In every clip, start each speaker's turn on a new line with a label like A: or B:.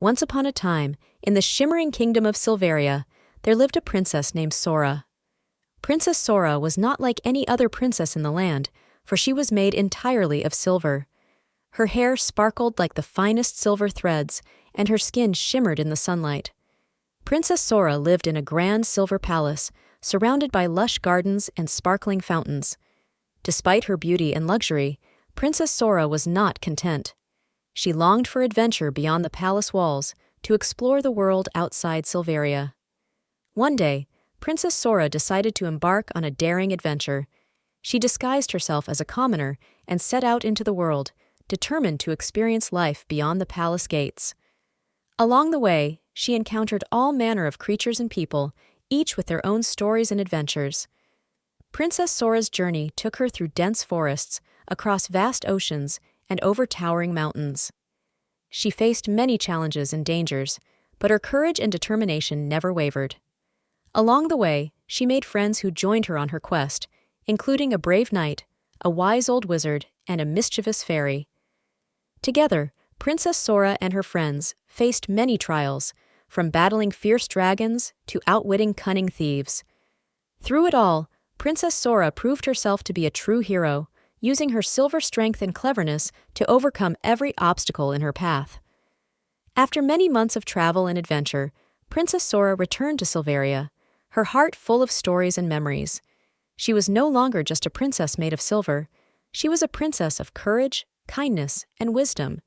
A: Once upon a time, in the shimmering kingdom of Silveria, there lived a princess named Sora. Princess Sora was not like any other princess in the land, for she was made entirely of silver. Her hair sparkled like the finest silver threads, and her skin shimmered in the sunlight. Princess Sora lived in a grand silver palace, surrounded by lush gardens and sparkling fountains. Despite her beauty and luxury, Princess Sora was not content. She longed for adventure beyond the palace walls, to explore the world outside Silveria. One day, Princess Sora decided to embark on a daring adventure. She disguised herself as a commoner and set out into the world, determined to experience life beyond the palace gates. Along the way, she encountered all manner of creatures and people, each with their own stories and adventures. Princess Sora's journey took her through dense forests, across vast oceans, and over towering mountains. She faced many challenges and dangers, but her courage and determination never wavered. Along the way, she made friends who joined her on her quest, including a brave knight, a wise old wizard, and a mischievous fairy. Together, Princess Sora and her friends faced many trials, from battling fierce dragons to outwitting cunning thieves. Through it all, Princess Sora proved herself to be a true hero, using her silver strength and cleverness to overcome every obstacle in her path. After many months of travel and adventure, Princess Sora returned to Silveria, her heart full of stories and memories. She was no longer just a princess made of silver. She was a princess of courage, kindness, and wisdom.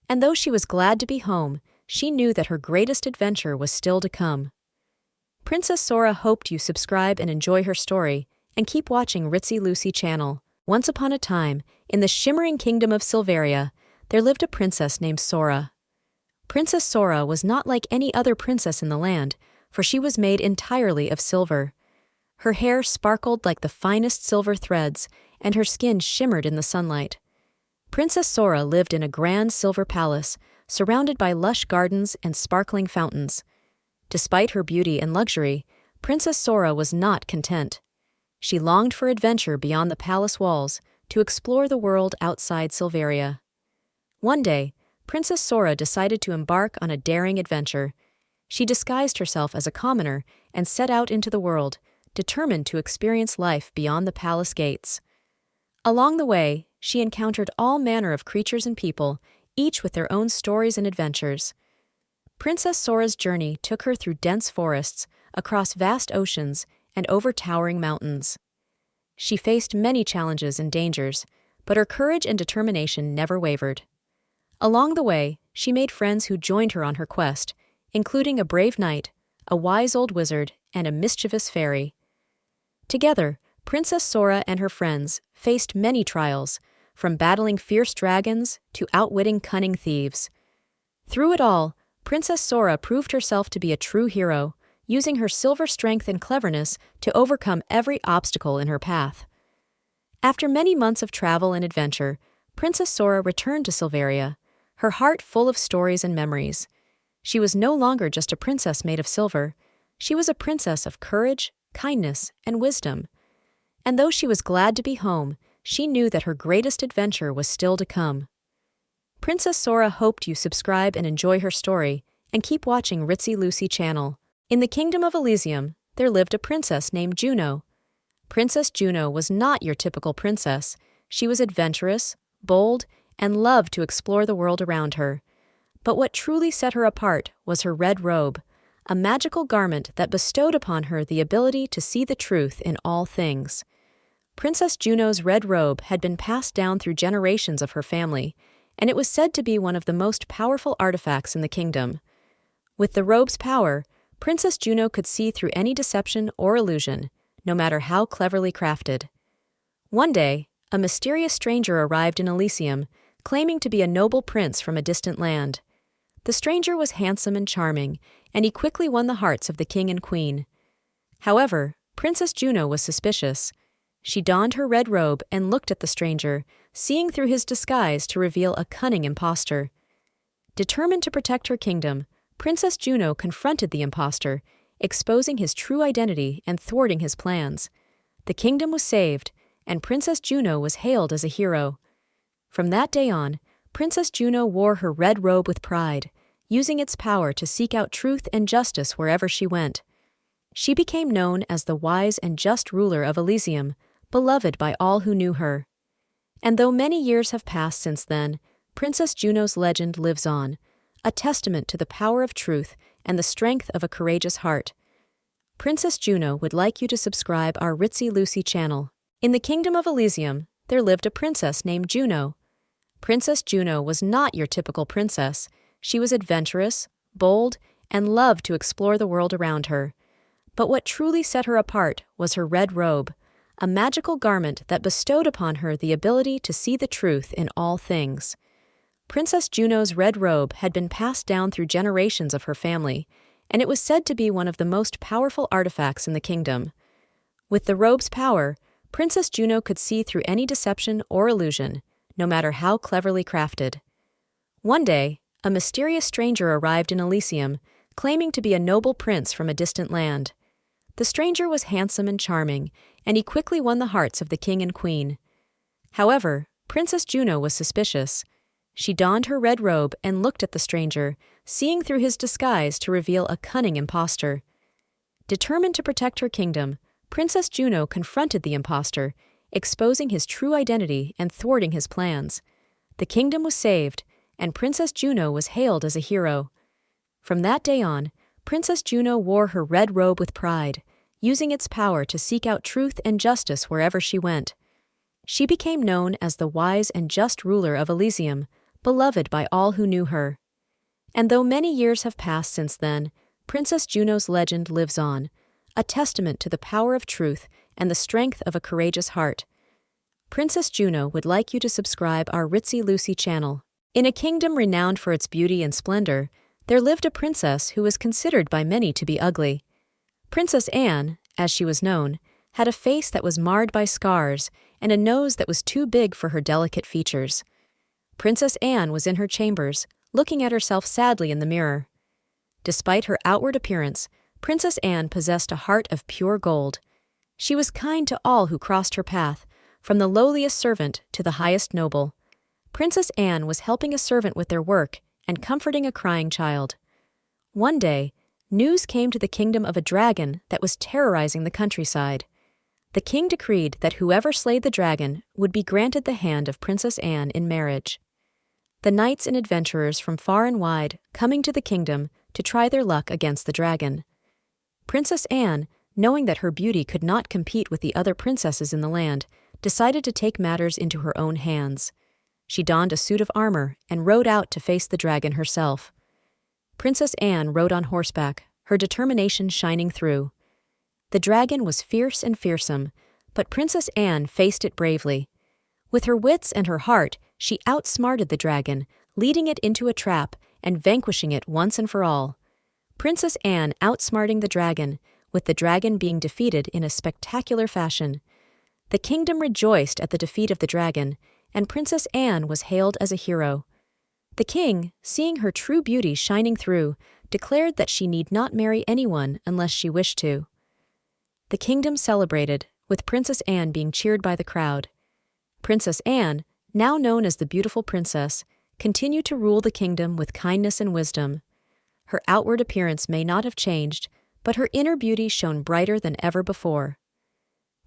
A: And though she was glad to be home, she knew that her greatest adventure was still to come. Princess Sora hoped you subscribe and enjoy her story, and keep watching Ritzy Lucy channel. Once upon a time, in the shimmering kingdom of Silveria, there lived a princess named Sora. Princess Sora was not like any other princess in the land, for she was made entirely of silver. Her hair sparkled like the finest silver threads, and her skin shimmered in the sunlight. Princess Sora lived in a grand silver palace, surrounded by lush gardens and sparkling fountains. Despite her beauty and luxury, Princess Sora was not content. She longed for adventure beyond the palace walls, to explore the world outside Silveria. One day, Princess Sora decided to embark on a daring adventure. She disguised herself as a commoner and set out into the world, determined to experience life beyond the palace gates. Along the way, she encountered all manner of creatures and people, each with their own stories and adventures. Princess Sora's journey took her through dense forests, across vast oceans, and over towering mountains. She faced many challenges and dangers, but her courage and determination never wavered. Along the way, she made friends who joined her on her quest, including a brave knight, a wise old wizard, and a mischievous fairy. Together, Princess Sora and her friends faced many trials, from battling fierce dragons to outwitting cunning thieves. Through it all, Princess Sora proved herself to be a true hero, using her silver strength and cleverness to overcome every obstacle in her path. After many months of travel and adventure, Princess Sora returned to Silveria, her heart full of stories and memories. She was no longer just a princess made of silver. She was a princess of courage, kindness, and wisdom. And though she was glad to be home, she knew that her greatest adventure was still to come. Princess Sora hoped you subscribe and enjoy her story, and keep watching Ritzy Lucy channel. In the Kingdom of Elysium, there lived a princess named Juno. Princess Juno was not your typical princess. She was adventurous, bold, and loved to explore the world around her. But what truly set her apart was her red robe, a magical garment that bestowed upon her the ability to see the truth in all things. Princess Juno's red robe had been passed down through generations of her family, and it was said to be one of the most powerful artifacts in the kingdom. With the robe's power, Princess Juno could see through any deception or illusion, no matter how cleverly crafted. One day, a mysterious stranger arrived in Elysium, claiming to be a noble prince from a distant land. The stranger was handsome and charming, and he quickly won the hearts of the king and queen. However, Princess Juno was suspicious. She donned her red robe and looked at the stranger, seeing through his disguise to reveal a cunning impostor. Determined to protect her kingdom, Princess Juno confronted the impostor, exposing his true identity and thwarting his plans. The kingdom was saved, and Princess Juno was hailed as a hero. From that day on, Princess Juno wore her red robe with pride, using its power to seek out truth and justice wherever she went. She became known as the wise and just ruler of Elysium, beloved by all who knew her. And though many years have passed since then, Princess Juno's legend lives on, a testament to the power of truth and the strength of a courageous heart. Princess Juno would like you to subscribe our Ritzy Lucy channel. In the Kingdom of Elysium, there lived a princess named Juno. Princess Juno was not your typical princess. She was adventurous, bold, and loved to explore the world around her. But what truly set her apart was her red robe, a magical garment that bestowed upon her the ability to see the truth in all things. Princess Juno's red robe had been passed down through generations of her family, and it was said to be one of the most powerful artifacts in the kingdom. With the robe's power, Princess Juno could see through any deception or illusion, no matter how cleverly crafted. One day, a mysterious stranger arrived in Elysium, claiming to be a noble prince from a distant land. The stranger was handsome and charming, and he quickly won the hearts of the king and queen. However, Princess Juno was suspicious. She donned her red robe and looked at the stranger, seeing through his disguise to reveal a cunning impostor. Determined to protect her kingdom, Princess Juno confronted the impostor, exposing his true identity and thwarting his plans. The kingdom was saved, and Princess Juno was hailed as a hero. From that day on, Princess Juno wore her red robe with pride, using its power to seek out truth and justice wherever she went. She became known as the wise and just ruler of Elysium, beloved by all who knew her. And though many years have passed since then, Princess Juno's legend lives on, a testament to the power of truth and the strength of a courageous heart. Princess Juno would like you to subscribe our Ritzy Lucy channel. In a kingdom renowned for its beauty and splendor, there lived a princess who was considered by many to be ugly. Princess Anne, as she was known, had a face that was marred by scars and a nose that was too big for her delicate features. Princess Anne was in her chambers, looking at herself sadly in the mirror. Despite her outward appearance, Princess Anne possessed a heart of pure gold. She was kind to all who crossed her path, from the lowliest servant to the highest noble. Princess Anne was helping a servant with their work and comforting a crying child. One day, news came to the kingdom of a dragon that was terrorizing the countryside. The king decreed that whoever slayed the dragon would be granted the hand of Princess Anne in marriage. The knights and adventurers from far and wide coming to the kingdom to try their luck against the dragon. Princess Anne, knowing that her beauty could not compete with the other princesses in the land, decided to take matters into her own hands. She donned a suit of armor and rode out to face the dragon herself. Princess Anne rode on horseback, her determination shining through. The dragon was fierce and fearsome, but Princess Anne faced it bravely. With her wits and her heart, she outsmarted the dragon, leading it into a trap and vanquishing it once and for all. Princess Anne outsmarting the dragon, with the dragon being defeated in a spectacular fashion. The kingdom rejoiced at the defeat of the dragon, and Princess Anne was hailed as a hero. The king, seeing her true beauty shining through, declared that she need not marry anyone unless she wished to. The kingdom celebrated, with Princess Anne being cheered by the crowd. Princess Anne, now known as the beautiful princess, continued to rule the kingdom with kindness and wisdom. Her outward appearance may not have changed, but her inner beauty shone brighter than ever before.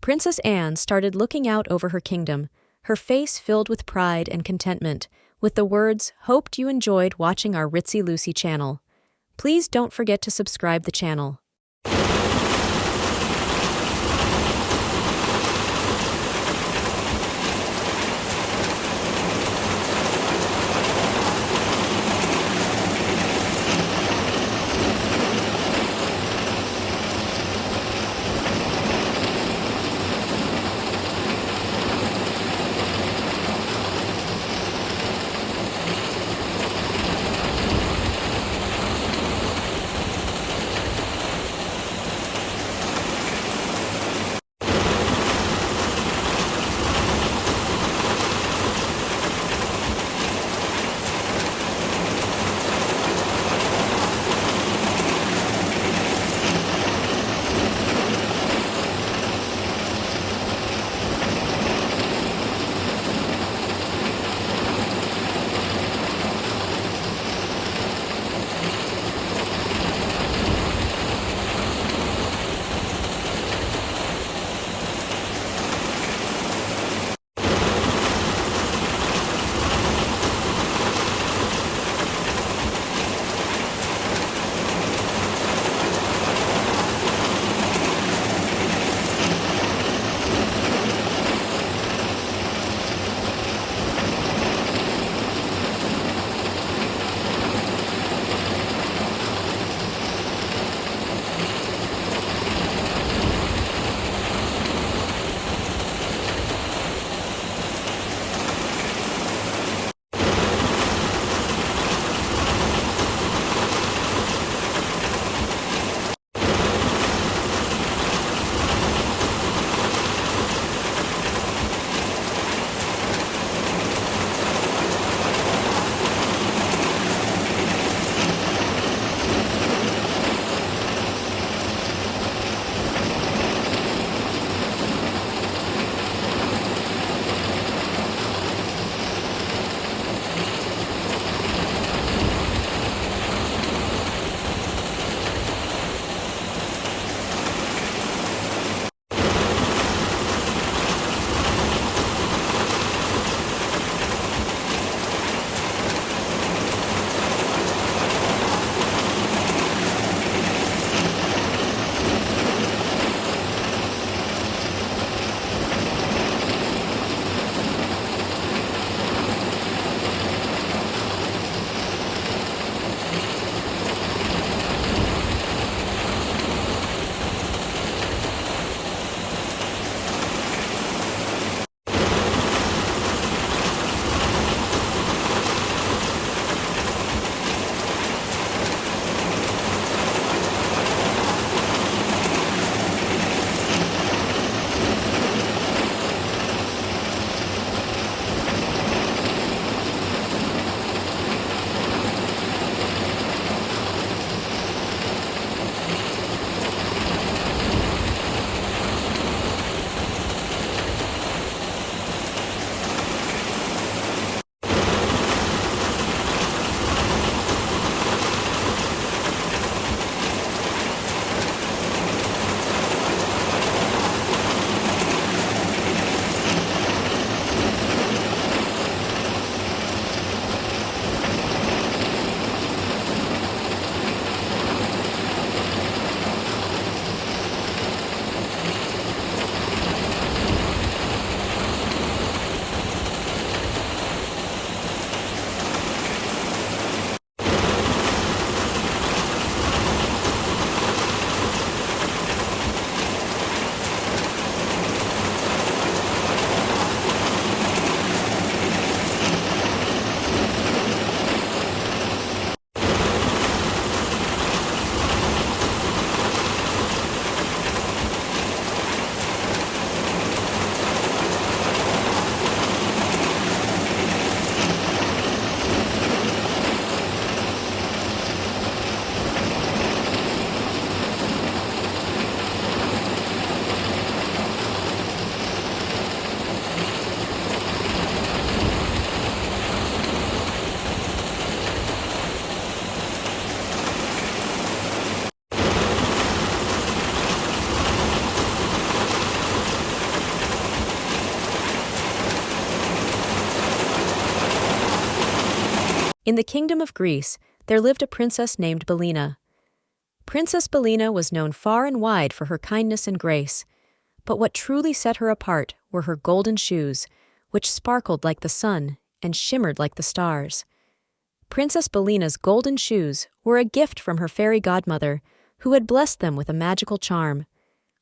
A: Princess Anne started looking out over her kingdom, her face filled with pride and contentment, with the words, "Hoped you enjoyed watching our Ritzy Lucy channel. Please don't forget to subscribe the channel." In the kingdom of Greece, there lived a princess named Bellina. Princess Bellina was known far and wide for her kindness and grace, but what truly set her apart were her golden shoes, which sparkled like the sun and shimmered like the stars. Princess Bellina's golden shoes were a gift from her fairy godmother, who had blessed them with a magical charm.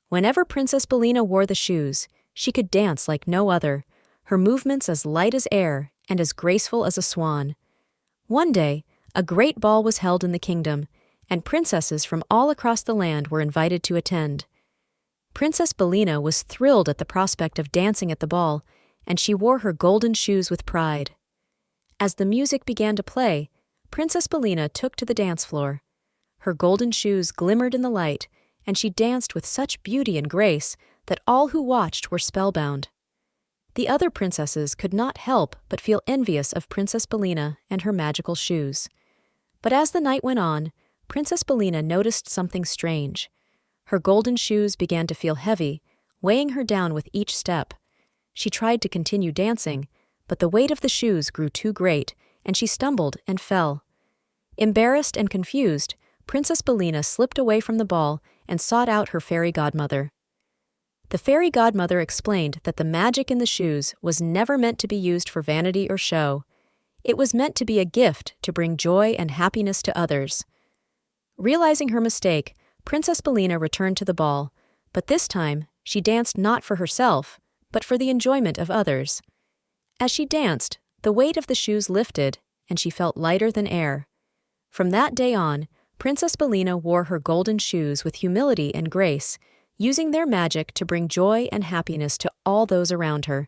A: Whenever Princess Bellina wore the shoes, she could dance like no other, her movements as light as air and as graceful as a swan. One day, a great ball was held in the kingdom, and princesses from all across the land were invited to attend. Princess Bellina was thrilled at the prospect of dancing at the ball, and she wore her golden shoes with pride. As the music began to play, Princess Bellina took to the dance floor. Her golden shoes glimmered in the light, and she danced with such beauty and grace that all who watched were spellbound. The other princesses could not help but feel envious of Princess Bellina and her magical shoes. But as the night went on, Princess Bellina noticed something strange. Her golden shoes began to feel heavy, weighing her down with each step. She tried to continue dancing, but the weight of the shoes grew too great, and she stumbled and fell. Embarrassed and confused, Princess Bellina slipped away from the ball and sought out her fairy godmother. The fairy godmother explained that the magic in the shoes was never meant to be used for vanity or show. It was meant to be a gift to bring joy and happiness to others. Realizing her mistake, Princess Bellina returned to the ball, but this time she danced not for herself, but for the enjoyment of others. As she danced, the weight of the shoes lifted, and she felt lighter than air. From that day on, Princess Bellina wore her golden shoes with humility and grace, using their magic to bring joy and happiness to all those around her,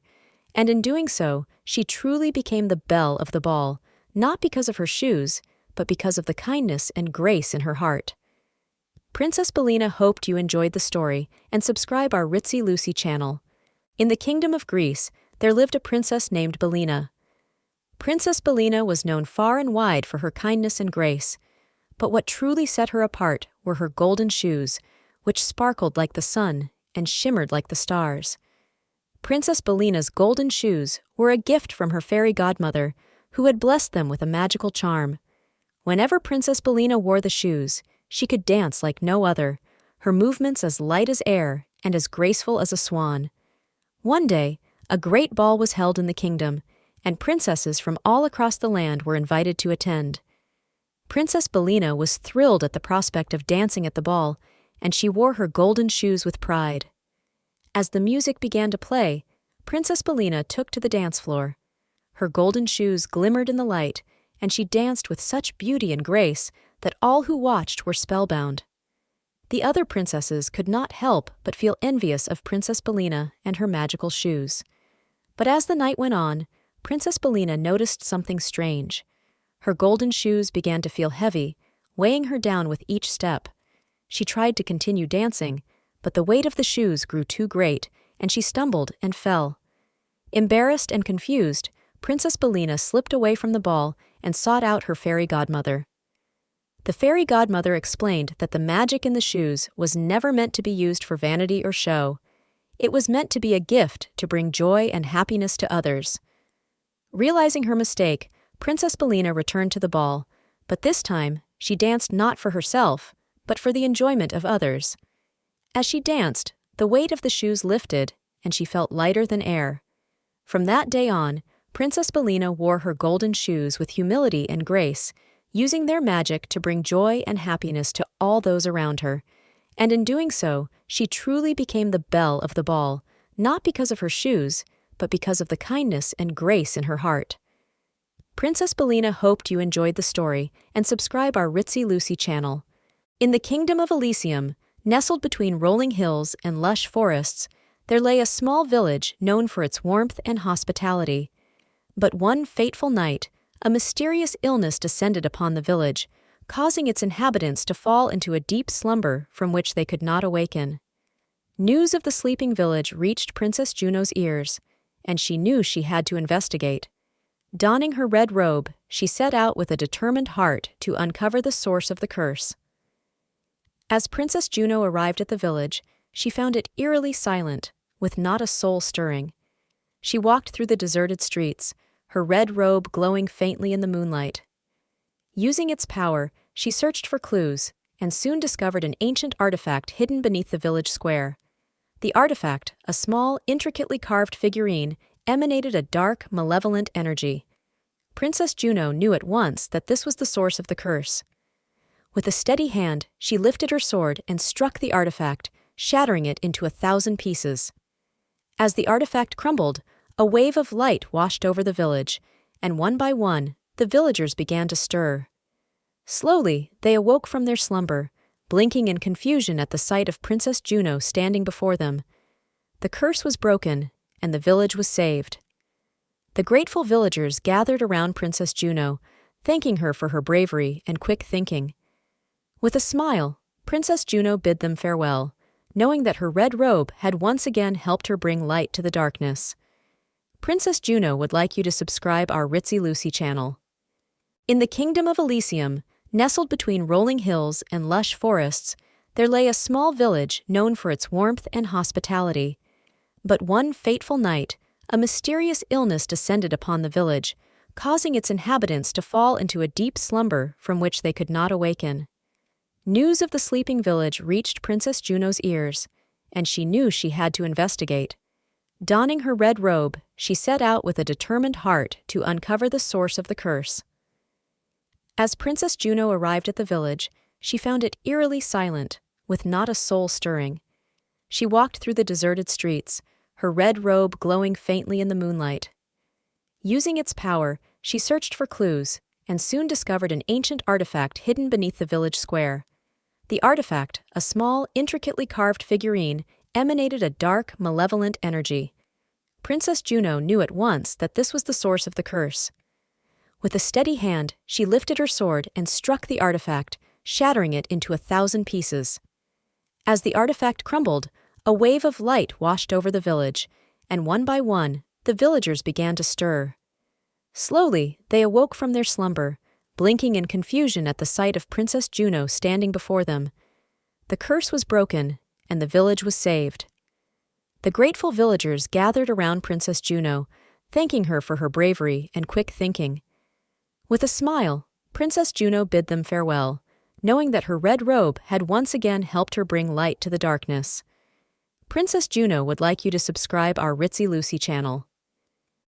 A: and in doing so, she truly became the belle of the ball, not because of her shoes, but because of the kindness and grace in her heart. Princess Bellina hoped you enjoyed the story and subscribe our Ritzy Lucy channel. In the kingdom of Greece, there lived a princess named Bellina. Princess Bellina was known far and wide for her kindness and grace, but what truly set her apart were her golden shoes, which sparkled like the sun and shimmered like the stars. Princess Bellina's golden shoes were a gift from her fairy godmother, who had blessed them with a magical charm. Whenever Princess Bellina wore the shoes, she could dance like no other, her movements as light as air and as graceful as a swan. One day, a great ball was held in the kingdom, and princesses from all across the land were invited to attend. Princess Bellina was thrilled at the prospect of dancing at the ball, and she wore her golden shoes with pride. As the music began to play, Princess Bellina took to the dance floor. Her golden shoes glimmered in the light, and she danced with such beauty and grace that all who watched were spellbound. The other princesses could not help but feel envious of Princess Bellina and her magical shoes. But as the night went on, Princess Bellina noticed something strange. Her golden shoes began to feel heavy, weighing her down with each step. She tried to continue dancing, but the weight of the shoes grew too great, and she stumbled and fell. Embarrassed and confused, Princess Bellina slipped away from the ball and sought out her fairy godmother. The fairy godmother explained that the magic in the shoes was never meant to be used for vanity or show. It was meant to be a gift to bring joy and happiness to others. Realizing her mistake, Princess Bellina returned to the ball, but this time she danced not for herself, but for the enjoyment of others. As she danced, the weight of the shoes lifted, and she felt lighter than air. From that day on, Princess Bellina wore her golden shoes with humility and grace, using their magic to bring joy and happiness to all those around her, and in doing so, she truly became the belle of the ball, not because of her shoes, but because of the kindness and grace in her heart. Princess Bellina hoped you enjoyed the story and subscribe our Ritzy Lucy channel. In the kingdom of Elysium, nestled between rolling hills and lush forests, there lay a small village known for its warmth and hospitality. But one fateful night, a mysterious illness descended upon the village, causing its inhabitants to fall into a deep slumber from which they could not awaken. News of the sleeping village reached Princess Juno's ears, and she knew she had to investigate. Donning her red robe, she set out with a determined heart to uncover the source of the curse. As Princess Juno arrived at the village, she found it eerily silent, with not a soul stirring. She walked through the deserted streets, her red robe glowing faintly in the moonlight. Using its power, she searched for clues and soon discovered an ancient artifact hidden beneath the village square. The artifact, a small, intricately carved figurine, emanated a dark, malevolent energy. Princess Juno knew at once that this was the source of the curse. With a steady hand, she lifted her sword and struck the artifact, shattering it into 1,000 pieces. As the artifact crumbled, a wave of light washed over the village, and one by one, the villagers began to stir. Slowly, they awoke from their slumber, blinking in confusion at the sight of Princess Juno standing before them. The curse was broken, and the village was saved. The grateful villagers gathered around Princess Juno, thanking her for her bravery and quick thinking. With a smile, Princess Juno bid them farewell, knowing that her red robe had once again helped her bring light to the darkness. Princess Juno would like you to subscribe our Ritzy Lucy channel. In the kingdom of Elysium, nestled between rolling hills and lush forests, there lay a small village known for its warmth and hospitality. But one fateful night, a mysterious illness descended upon the village, causing its inhabitants to fall into a deep slumber from which they could not awaken. News of the sleeping village reached Princess Juno's ears, and she knew she had to investigate. Donning her red robe, she set out with a determined heart to uncover the source of the curse. As Princess Juno arrived at the village, she found it eerily silent, with not a soul stirring. She walked through the deserted streets, her red robe glowing faintly in the moonlight. Using its power, she searched for clues, and soon discovered an ancient artifact hidden beneath the village square. The artifact, a small, intricately carved figurine, emanated a dark, malevolent energy. Princess Juno knew at once that this was the source of the curse. With a steady hand, she lifted her sword and struck the artifact, shattering it into 1,000 pieces. As the artifact crumbled, a wave of light washed over the village, and one by one, the villagers began to stir. Slowly, they awoke from their slumber, blinking in confusion at the sight of Princess Juno standing before them. The curse was broken, and the village was saved. The grateful villagers gathered around Princess Juno, thanking her for her bravery and quick thinking. With a smile, Princess Juno bid them farewell, knowing that her red robe had once again helped her bring light to the darkness. Princess Juno would like you to subscribe our Ritzy Lucy channel.